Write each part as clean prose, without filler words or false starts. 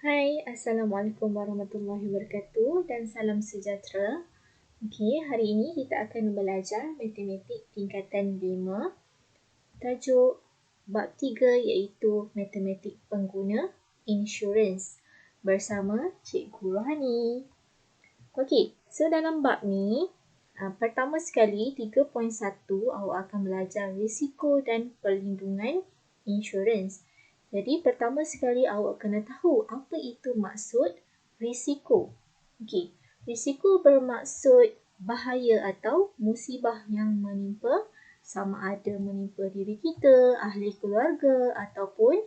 Hai, Assalamualaikum warahmatullahi wabarakatuh dan salam sejahtera. Okey, hari ini kita akan belajar matematik tingkatan 5. Tajuk bab 3 iaitu matematik pengguna insurans bersama Cikgu Rohani. Okey, so dalam bab ni, pertama sekali 3.1 awak akan belajar risiko dan perlindungan insurans. Jadi pertama sekali awak kena tahu apa itu maksud risiko. Okey, risiko bermaksud bahaya atau musibah yang menimpa, sama ada menimpa diri kita, ahli keluarga ataupun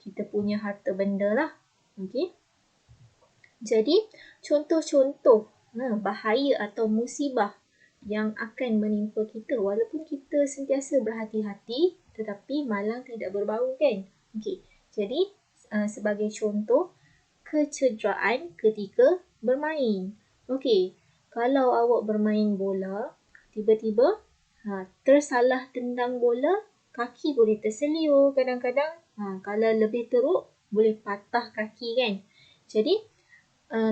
kita punya harta benda lah. Okey. Jadi contoh-contoh bahaya atau musibah yang akan menimpa kita walaupun kita sentiasa berhati-hati tetapi malang tidak berbau kan. Okey. Jadi sebagai contoh kecederaan ketika bermain. Okey. Kalau awak bermain bola tiba-tiba tersalah tendang bola, kaki boleh terseliur kadang-kadang. Kalau lebih teruk boleh patah kaki kan. Jadi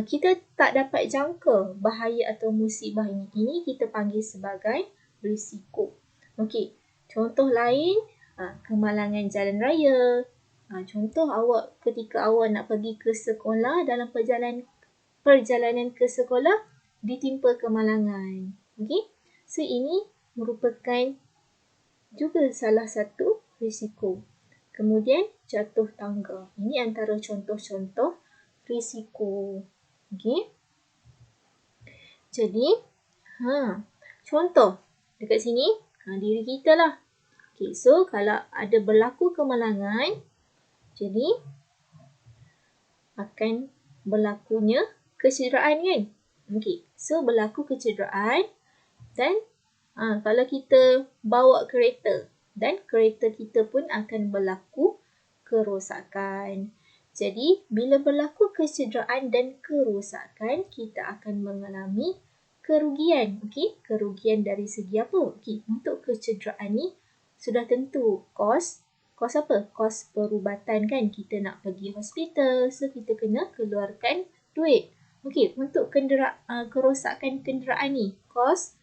kita tak dapat jangka bahaya atau musibah ini. Ini kita panggil sebagai risiko. Okey, contoh lain, kemalangan jalan raya. Contoh awak ketika awak nak pergi ke sekolah, dalam perjalanan ke sekolah ditimpa kemalangan. Okey, so ini merupakan juga salah satu risiko. Kemudian jatuh tangga. Ini antara contoh-contoh risiko. Okey. Jadi, contoh dekat sini, diri kita lah. Okey, so kalau ada berlaku kemalangan, jadi akan berlakunya kecederaan kan? Okey, so berlaku kecederaan dan kalau kita bawa kereta dan kereta kita pun akan berlaku kerosakan. Jadi, bila berlaku kecederaan dan kerosakan, kita akan mengalami kerugian. Okey, kerugian dari segi apa? Okey, untuk kecederaan ni sudah tentu kos apa? Kos perubatan kan. Kita nak pergi hospital, so kita kena keluarkan duit. Okey, untuk kerosakan kenderaan ni, kos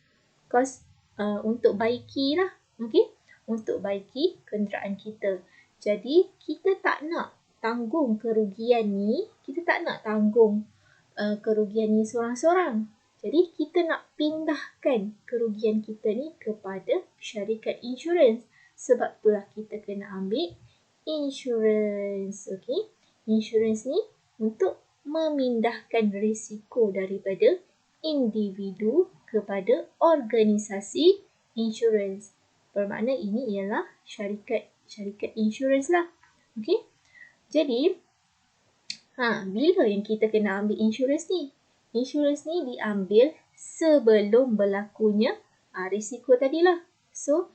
untuk baiki lah. Okey, untuk baiki kenderaan kita. Jadi, kita tak nak tanggung kerugian ni, seorang-seorang. Jadi, kita nak pindahkan kerugian kita ni kepada syarikat insurans. Sebab itulah kita kena ambil insurans. Okey, insurans ni untuk memindahkan risiko daripada individu kepada organisasi insurans. Bermakna ini ialah syarikat insurans lah. Okey. Jadi, bila yang kita kena ambil insurans ni? Insurans ni diambil sebelum berlakunya risiko tadilah. So,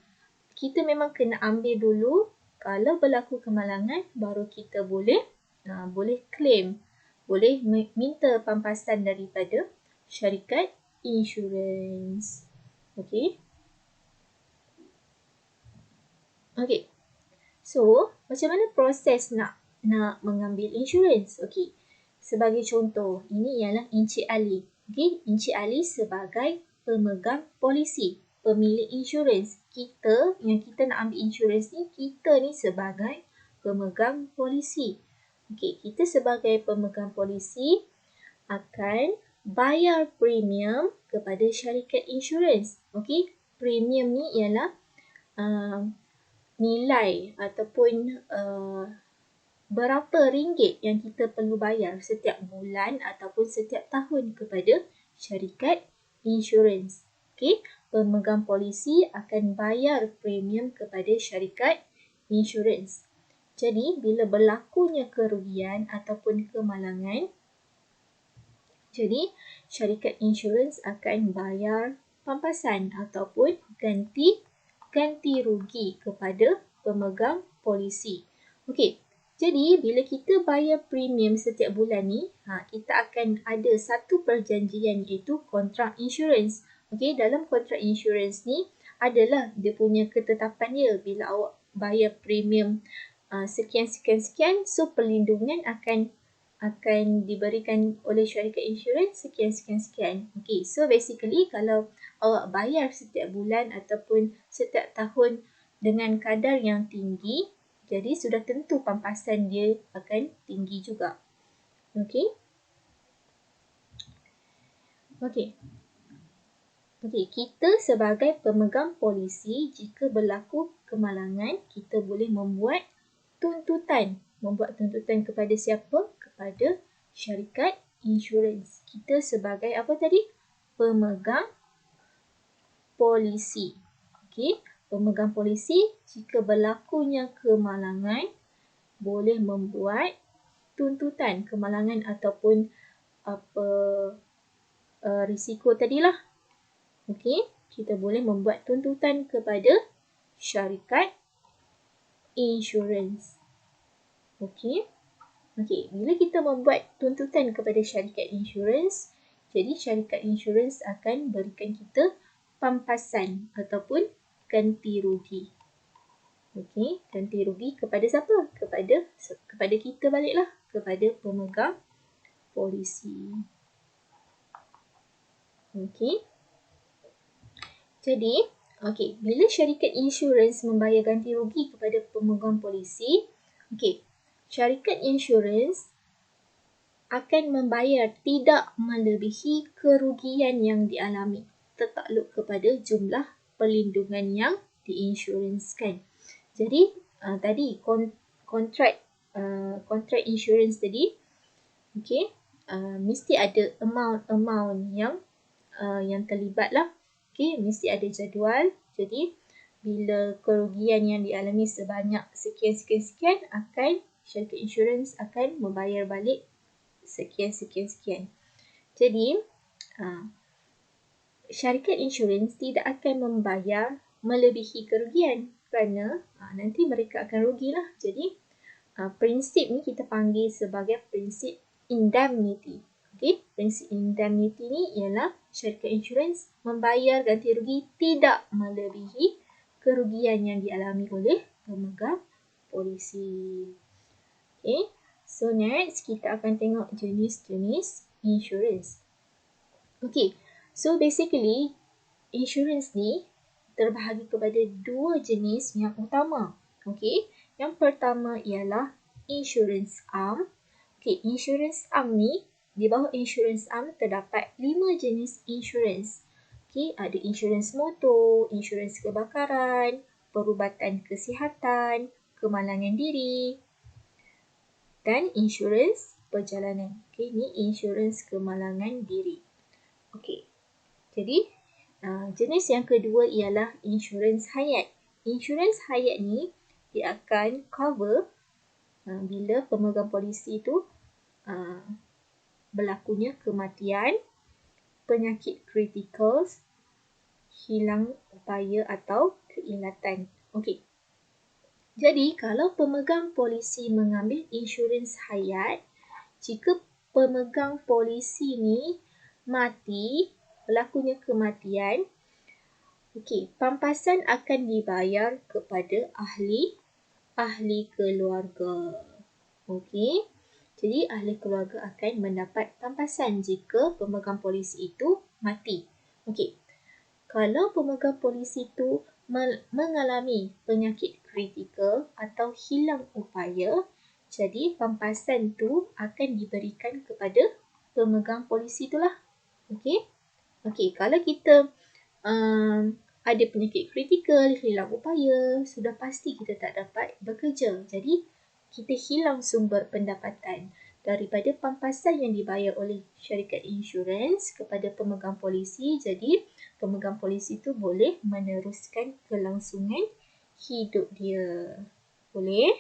kita memang kena ambil dulu. Kalau berlaku kemalangan, baru kita boleh claim. Boleh minta pampasan daripada syarikat insurans. Okey. Okey. So, macam mana proses nak mengambil insurans? Okey. Sebagai contoh, ini ialah Encik Ali. Okey, Encik Ali sebagai pemegang polisi, pemilik insurans. Kita nak ambil insurans ni, kita ni sebagai pemegang polisi. Okey, kita sebagai pemegang polisi akan bayar premium kepada syarikat insurans. Okey, premium ni ialah nilai ataupun berapa ringgit yang kita perlu bayar setiap bulan ataupun setiap tahun kepada syarikat insurans. Okey, pemegang polisi akan bayar premium kepada syarikat insurans. Jadi, bila berlakunya kerugian ataupun kemalangan, jadi syarikat insurans akan bayar pampasan ataupun ganti rugi kepada pemegang polisi. Okey, jadi bila kita bayar premium setiap bulan ni, kita akan ada satu perjanjian iaitu kontrak insurans. Okey, dalam kontrak insurans ni adalah dia punya ketetapan dia. Bila awak bayar premium sekian, so perlindungan akan akan diberikan oleh syarikat insurans sekian. Okay, so basically kalau awak bayar setiap bulan ataupun setiap tahun dengan kadar yang tinggi, jadi sudah tentu pampasan dia akan tinggi juga. Okay. Okey, kita sebagai pemegang polisi, jika berlaku kemalangan, kita boleh membuat tuntutan. Membuat tuntutan kepada siapa? Kepada syarikat insurans. Kita sebagai apa tadi? Pemegang polisi. Okey, pemegang polisi, jika berlakunya kemalangan, boleh membuat tuntutan kemalangan ataupun apa risiko tadilah. Okey, kita boleh membuat tuntutan kepada syarikat insurans. Okey. Bila kita membuat tuntutan kepada syarikat insurans, jadi syarikat insurans akan berikan kita pampasan ataupun ganti rugi. Okey, ganti rugi kepada siapa? Kepada kita baliklah, kepada pemegang polisi. Okey. Jadi, bila syarikat insurans membayar ganti rugi kepada pemegang polisi, syarikat insurans akan membayar tidak melebihi kerugian yang dialami tertakluk kepada jumlah perlindungan yang diinsurансkan. Jadi, tadi kontrak insurans tadi, mesti ada amount yang terlibat lah. Mesti ada jadual. Jadi, bila kerugian yang dialami sebanyak sekian, syarikat insurans akan membayar balik sekian. Jadi, syarikat insurans tidak akan membayar melebihi kerugian kerana nanti mereka akan rugilah. Jadi, prinsip ni kita panggil sebagai prinsip indemnity. Prinsip indemnity ni ialah syarikat insurans membayar ganti rugi tidak melebihi kerugian yang dialami oleh pemegang polisi. So next kita akan tengok jenis-jenis insurans. So basically insurans ni terbahagi kepada dua jenis yang utama. Yang pertama ialah insurans am. Insurans am ni, di bawah insurans am terdapat 5 jenis insurans. Ada insurans motor, insurans kebakaran, perubatan kesihatan, kemalangan diri dan insurans perjalanan. Ni insurans kemalangan diri. Jadi, jenis yang kedua ialah insurans hayat. Insurans hayat ni dia akan cover bila pemegang polisi itu berlakunya kematian, penyakit kritikal, hilang upaya atau keingatan. Jadi, kalau pemegang polisi mengambil insurans hayat, jika pemegang polisi ni mati, berlakunya kematian, pampasan akan dibayar kepada ahli keluarga. Jadi ahli keluarga akan mendapat pampasan jika pemegang polisi itu mati. Kalau pemegang polisi itu mengalami penyakit kritikal atau hilang upaya, jadi pampasan tu akan diberikan kepada pemegang polisi itulah. Kalau kita ada penyakit kritikal, hilang upaya, sudah pasti kita tak dapat bekerja. Jadi, kita hilang sumber pendapatan daripada pampasan yang dibayar oleh syarikat insurans kepada pemegang polisi. Jadi, pemegang polisi itu boleh meneruskan kelangsungan hidup dia. Boleh?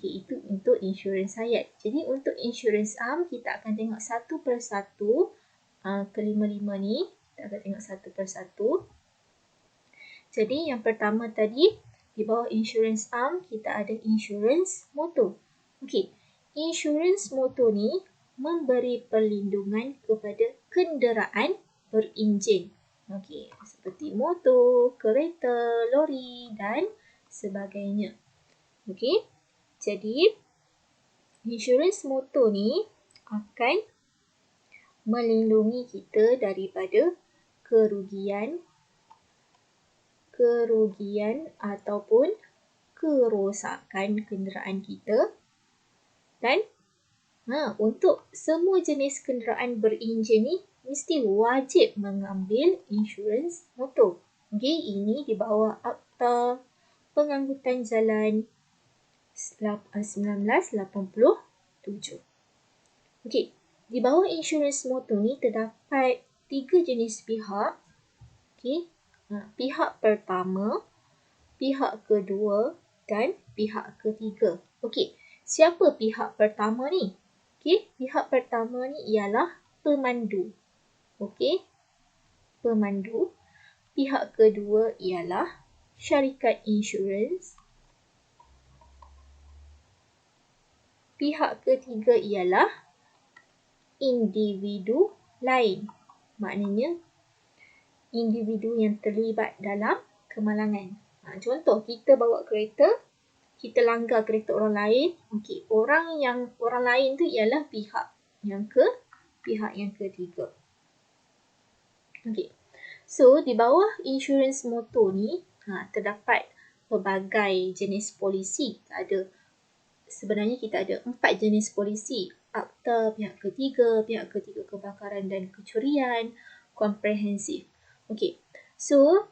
Itu untuk insurans hayat. Jadi, untuk insurans am, kita akan tengok satu persatu kelima-lima ni. Kita akan tengok satu persatu. Jadi yang pertama tadi, di bawah insurans am, kita ada insurans motor. Insurans motor ni memberi perlindungan kepada kenderaan berenjin. Seperti motor, kereta, lori dan sebagainya. Jadi insurans motor ni akan melindungi kita daripada kerugian ataupun kerosakan kenderaan kita. Dan untuk semua jenis kenderaan berenjin ni mesti wajib mengambil insurans motor. Okey, ini di bawah Akta Pengangkutan Jalan 1987. Okey, di bawah insurans motor ni terdapat 3 jenis pihak. Okey, pihak pertama, pihak kedua dan pihak ketiga. Okey, siapa pihak pertama ni? Okey, pihak pertama ni ialah pemandu. Okey, pemandu. Pihak kedua ialah syarikat insurans. Pihak ketiga ialah individu lain. Maknanya individu yang terlibat dalam kemalangan. Contoh, kita bawa kereta, kita langgar kereta orang lain. Okey, orang lain tu ialah pihak yang ketiga. Okey. So, di bawah insurans motor ni terdapat pelbagai jenis polisi. Sebenarnya kita ada 4 jenis polisi. Akta pihak ketiga kebakaran dan kecurian, komprehensif. Okey. So,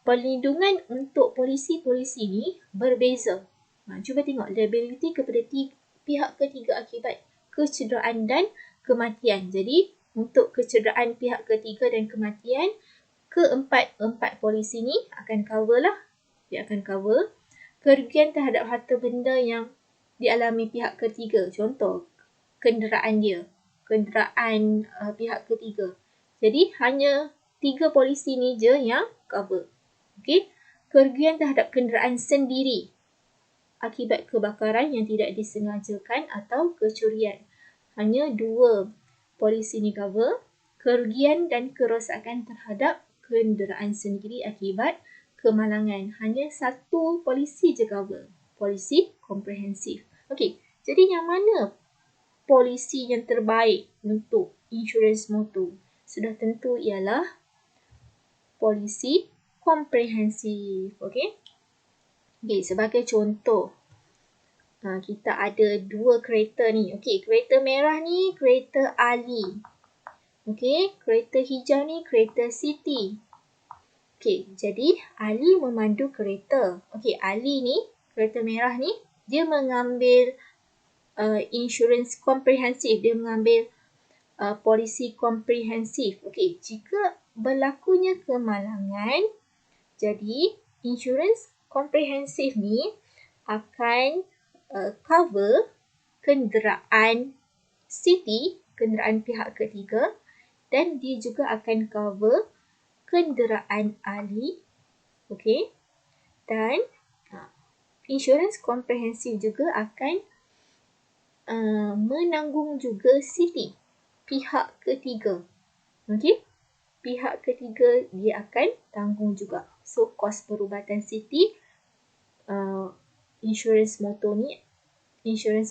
perlindungan untuk polisi-polisi ni berbeza. Cuba tengok liability kepada pihak ketiga akibat kecederaan dan kematian. Jadi, untuk kecederaan pihak ketiga dan kematian, keempat polisi ni akan cover lah. Dia akan cover kerugian terhadap harta benda yang dialami pihak ketiga. Contoh, kenderaan pihak ketiga. Jadi, hanya 3 polisi ni je yang cover. Okey, kerugian terhadap kenderaan sendiri akibat kebakaran yang tidak disengajakan atau kecurian. Hanya 2 polisi ni cover. Kerugian dan kerosakan terhadap kenderaan sendiri akibat kemalangan. Hanya 1 polisi je cover. Polisi komprehensif. Okey, jadi yang mana polisi yang terbaik untuk insurans motor? Sudah tentu ialah polisi komprehensif. Okey. Okey, sebagai contoh, kita ada 2 kereta ni. Okey, kereta merah ni kereta Ali. Okey, kereta hijau ni kereta Siti. Okey, jadi Ali memandu kereta. Okey, Ali ni kereta merah ni dia mengambil insurans komprehensif. Dia mengambil polisi komprehensif. Okey, jika berlakunya kemalangan, jadi insurans komprehensif ni akan cover kenderaan Siti, kenderaan pihak ketiga, dan dia juga akan cover kenderaan Ali. Okey. Dan insurans komprehensif juga akan menanggung juga Siti, pihak ketiga. Okey. Pihak ketiga dia akan tanggung juga. So, kos perubatan Siti, insurans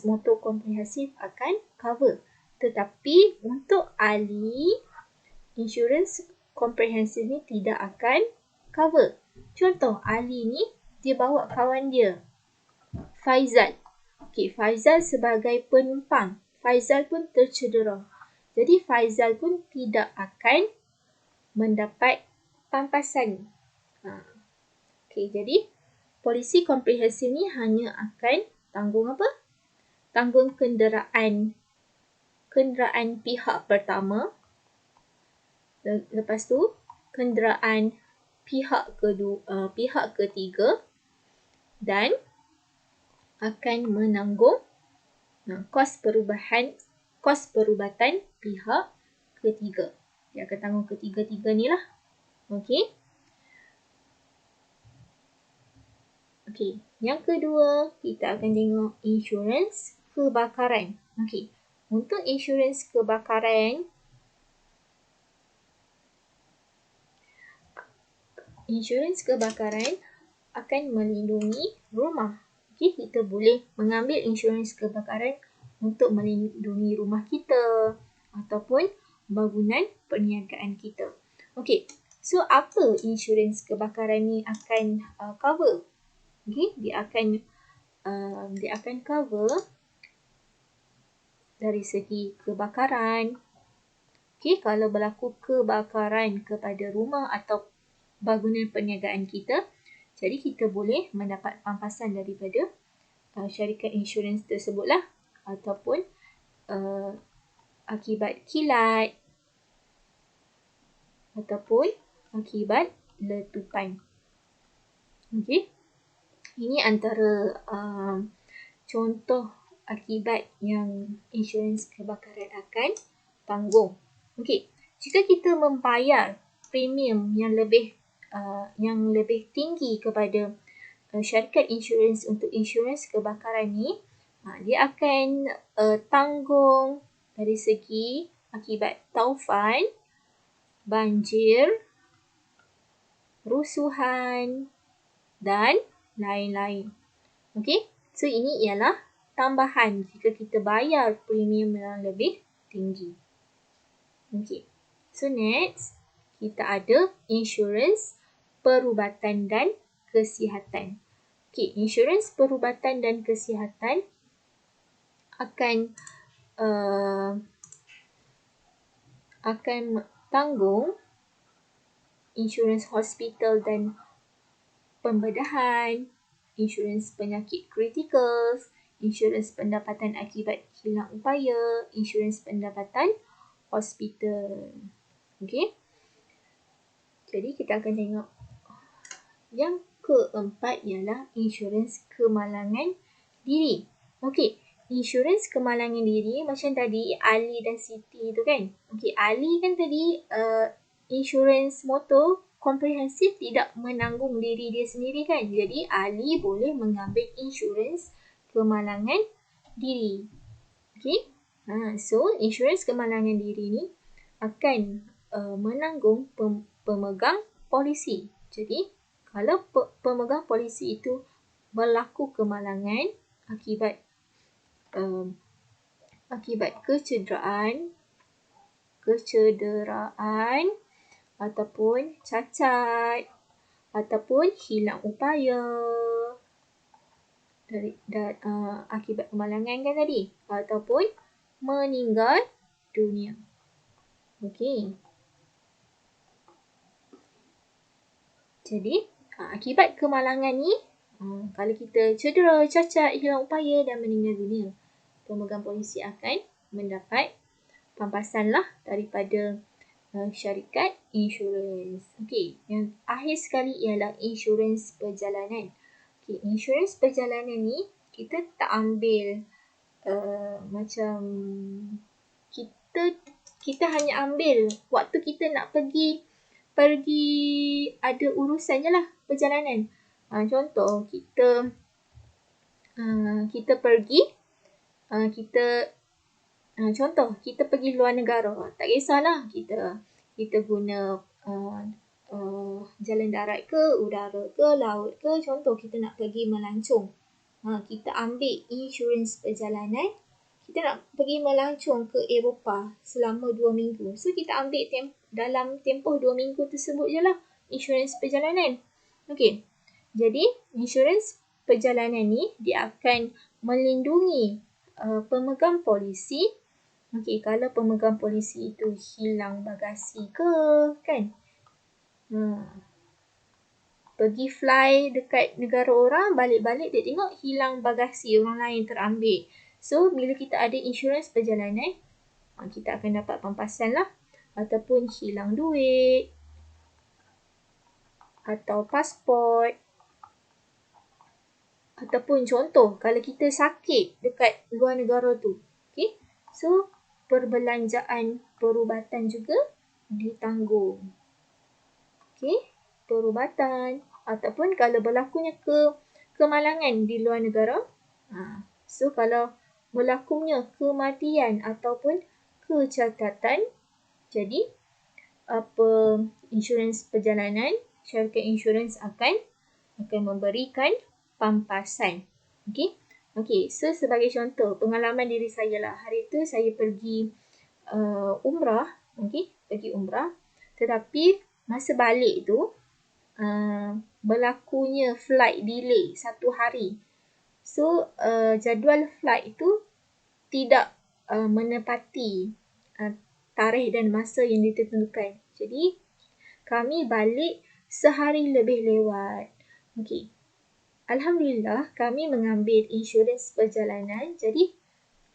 motor komprehensif akan cover. Tetapi untuk Ali, insurans komprehensif ni tidak akan cover. Contoh, Ali ni dia bawa kawan dia, Faizal. Okey, Faizal sebagai penumpang. Faizal pun tercedera. Jadi, Faizal pun tidak akan mendapat pampasan. Okey, jadi polisi komprehensif ni hanya akan tanggung apa? Tanggung kenderaan pihak pertama. Lepas tu, kenderaan pihak ketiga, dan akan menanggung kos perubatan pihak ketiga. Dia akan tanggung ketiga-tiga ni lah. Okey. Okey, yang kedua kita akan tengok insurans kebakaran. Okey, untuk insurans kebakaran, akan melindungi rumah. Okay, kita boleh mengambil insurans kebakaran untuk melindungi rumah kita ataupun bangunan perniagaan kita. Okay, so apa insurans kebakaran ni akan cover? Okay, dia akan cover dari segi kebakaran. Okay, kalau berlaku kebakaran kepada rumah atau bangunan perniagaan kita, jadi kita boleh mendapat pampasan daripada syarikat insurans tersebutlah, ataupun akibat kilat ataupun akibat letupan. Okey, ini antara contoh akibat yang insurans kebakaran akan tanggung. Okey, jika kita membayar premium yang lebih tinggi kepada syarikat insurans untuk insurans kebakaran ni, dia akan tanggung dari segi akibat taufan, banjir, rusuhan dan lain-lain. Okey, so ini ialah tambahan jika kita bayar premium yang lebih tinggi. Okey, so next kita ada insurans perubatan dan kesihatan. Okey, insurans perubatan dan kesihatan akan tanggung insurans hospital dan pembedahan, insurans penyakit kritikal, insurans pendapatan akibat hilang upaya, insurans pendapatan hospital. Okey. Jadi kita akan tengok yang keempat ialah insurans kemalangan diri. Okey, insurans kemalangan diri macam tadi Ali dan Siti tu kan. Okey, Ali kan tadi insurans motor komprehensif tidak menanggung diri dia sendiri kan. Jadi Ali boleh mengambil insurans kemalangan diri. Okey. So insurans kemalangan diri ni akan menanggung pemegang polisi. Jadi kalau pemegang polisi itu berlaku kemalangan akibat kecederaan ataupun cacat ataupun hilang upaya akibat kemalangan kan tadi, ataupun meninggal dunia. Okey. Jadi akibat kemalangan ni, kalau kita cedera, cacat, hilang upaya dan meninggal dunia, pemegang polisi akan mendapat pampasan lah daripada syarikat insurans. Okey, yang akhir sekali ialah insurans perjalanan. Okey, insurans perjalanan ni kita tak ambil macam kita hanya ambil waktu kita nak pergi ada urusan je lah perjalanan. Contoh kita pergi kita pergi luar negara, tak kisahlah kita guna jalan darat ke, udara ke, laut ke. Contoh kita nak pergi melancong, kita ambil insurans perjalanan. Kita nak pergi melancong ke Eropah selama 2 minggu. So kita ambil dalam tempoh 2 minggu tersebut je lah insurans perjalanan. Okey, jadi insurans perjalanan ni dia akan melindungi pemegang polisi. Okey, kalau pemegang polisi itu hilang bagasi ke kan, pergi fly dekat negara orang, balik-balik dia tengok hilang bagasi orang lain terambil. So bila kita ada insurans perjalanan, kita akan dapat pampasan lah. Ataupun hilang duit atau pasport, ataupun contoh kalau kita sakit dekat luar negara tu. Okay, so perbelanjaan perubatan juga ditanggung. Okay, perubatan ataupun kalau berlakunya kemalangan di luar negara. So kalau berlakunya kematian ataupun kecacatan, jadi insurans perjalanan, syarikat insurans akan memberikan pampasan Okey. Okey, so sebagai contoh pengalaman diri saya lah. Hari tu saya pergi umrah, okey, pergi umrah. Tetapi masa balik tu berlakunya flight delay 1 hari. So jadual flight tu tidak menepati tarikh dan masa yang ditentukan. Jadi kami balik sehari lebih lewat. Okey. Alhamdulillah kami mengambil insurans perjalanan, jadi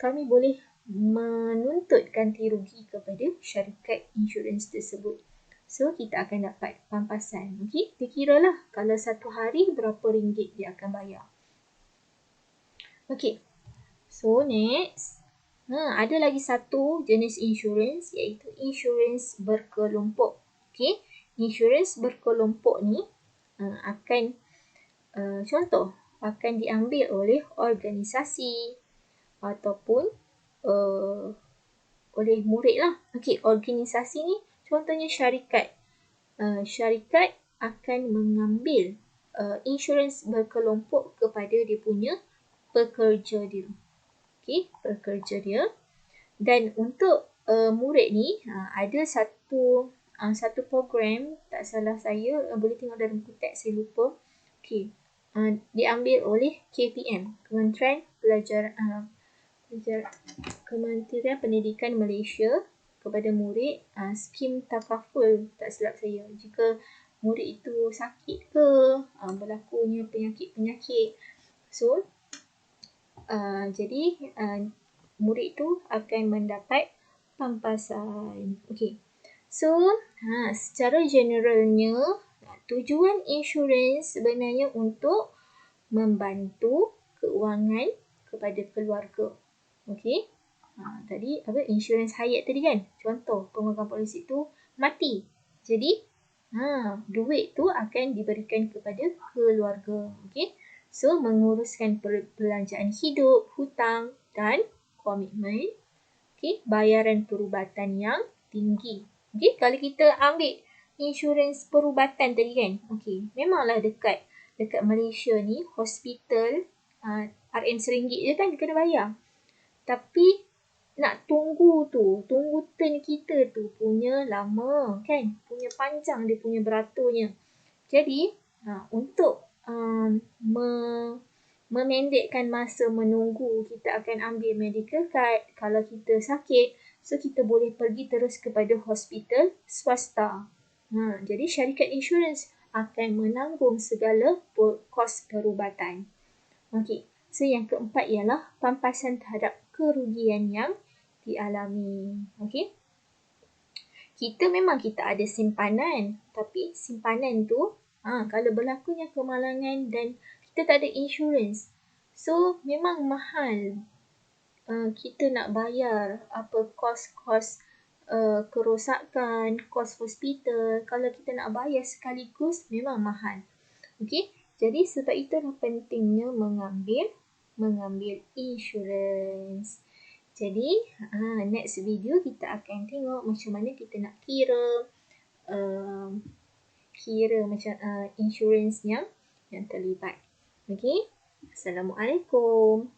kami boleh menuntut ganti rugi kepada syarikat insurans tersebut. So kita akan dapat pampasan. Okey, dikiralah kalau 1 hari berapa ringgit dia akan bayar. Okey. So next, ada lagi satu jenis insurans iaitu insurans berkelompok. Okey, insurans berkelompok ni akan contoh akan diambil oleh organisasi ataupun oleh murid lah. Okey, organisasi ni contohnya syarikat. Syarikat akan mengambil insurans berkelompok kepada dia punya pekerja dia. Okey, pekerja dia. Dan untuk murid ni ada satu program, tak salah saya, boleh tengok dalam buku teks, saya lupa. Okey, diambil oleh KPM, Kementerian Pendidikan Malaysia kepada murid, skim takaful, tak silap saya. Jika murid itu sakit ke, berlakunya penyakit-penyakit. So, jadi murid itu akan mendapat pampasan. Okey. So, secara generalnya, tujuan insurans sebenarnya untuk membantu keuangan kepada keluarga. Okey. Tadi insurans hayat tadi kan? Contoh, pemegang polisi tu mati. Jadi, duit tu akan diberikan kepada keluarga. Okey. So, menguruskan perbelanjaan hidup, hutang dan komitmen. Okey, bayaran perubatan yang tinggi. Okey, kalau kita ambil insurans perubatan tadi kan? Okey, memanglah dekat Malaysia ni, hospital RM RM1 je kan kena bayar. Tapi nak tunggu turn kita tu punya lama kan? Punya panjang dia punya beratunya. Jadi, untuk memendekkan masa menunggu, kita akan ambil medical card. Kalau kita sakit, so kita boleh pergi terus kepada hospital swasta. Jadi syarikat insurans akan menanggung segala kos perubatan. Okey, so yang keempat ialah pampasan terhadap kerugian yang dialami. Okey, kita ada simpanan, tapi simpanan tu kalau berlakunya kemalangan dan kita tak ada insurans, so memang mahal. Kita nak bayar kos-kos kerosakan, kos hospital. Kalau kita nak bayar sekaligus memang mahal. Okey, jadi sebab itulah pentingnya mengambil insurans. Jadi, next video kita akan tengok macam mana kita nak kira macam insurans yang terlibat. Okey, Assalamualaikum.